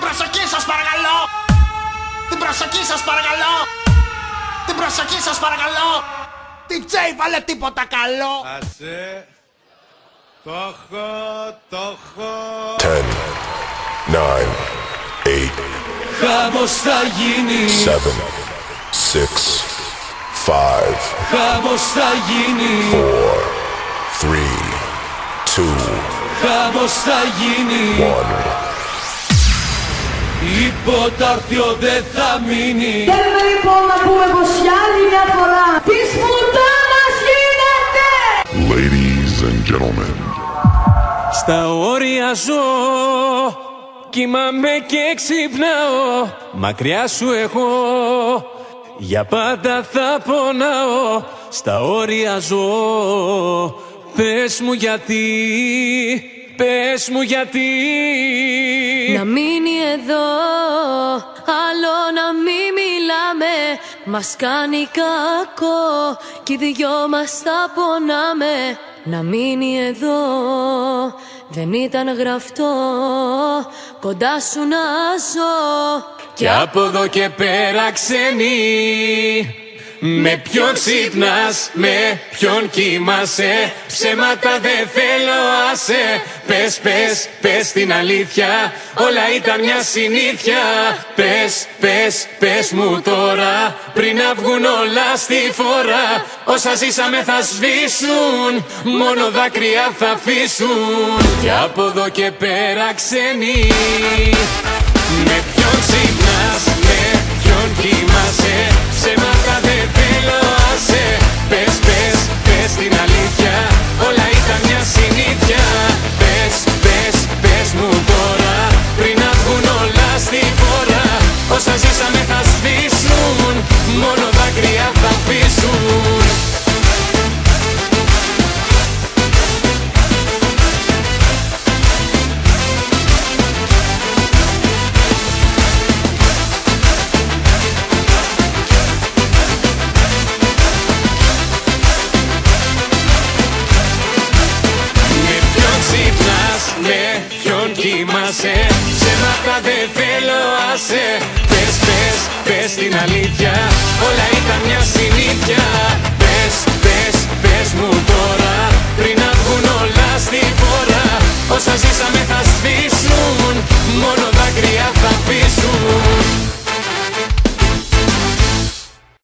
προσοχή σας παρακαλώ. Την προσοχή σας παρακαλώ. Την προσοχή σας παρακαλώ. Τι τσέι βάλε τίποτα καλό. Άσε. Το έχω. 10, 9, 8. Χαμός θα γίνει. 7, 6, 5. Χαμός θα γίνει. 4, 3, 2. Χαμός θα γίνει. 1. Υποτάρθιο δεν θα μείνει. Θέλουμε λοιπόν να πούμε πως για άλλη μια φορά της πουτάνας γίνεται. Ladies and gentlemen. Στα όρια ζω, κοιμάμαι και ξυπνάω. Μακριά σου εγώ, για πάντα θα πονάω. Στα όρια ζω, πες μου γιατί, πες μου γιατί. Να μείνει εδώ, άλλο να μην μιλάμε. Μας κάνει κακό κι οι δυο μας θα πονάμε. Να μείνει εδώ, δεν ήταν γραφτό κοντά σου να ζω. Κι από εδώ και πέρα ξένη, με ποιον ξυπνάς, με ποιον κοιμάσαι. Ψέματα δεν θέλω, άσε. Πες, πες, πες την αλήθεια, όλα ήταν μια συνήθεια. Πες, πες, πες μου τώρα, πριν να βγουν όλα στη φορά. Όσα ζήσαμε θα σβήσουν, μόνο δάκρυα θα αφήσουν. Κι από εδώ και πέρα ξένη, με ποιον ξυπνάς, με ποιον κοιμάσαι. Ψέματα δεν θέλω, άσε. Πες, πες, πες την αλήθεια, όλα ήταν μια συνήθεια. Πες, πες, πες μου τώρα, πριν να βγουν όλα στη φορά. Όσα ζήσαμε θα σβήσουν, μόνο δάκρυα θα αφήσουν. Με ποιον κοιμάσαι, ψέματα δεν θέλω, άσε. Πες, πες, πες την αλήθεια, όλα ήταν μια συνήθεια.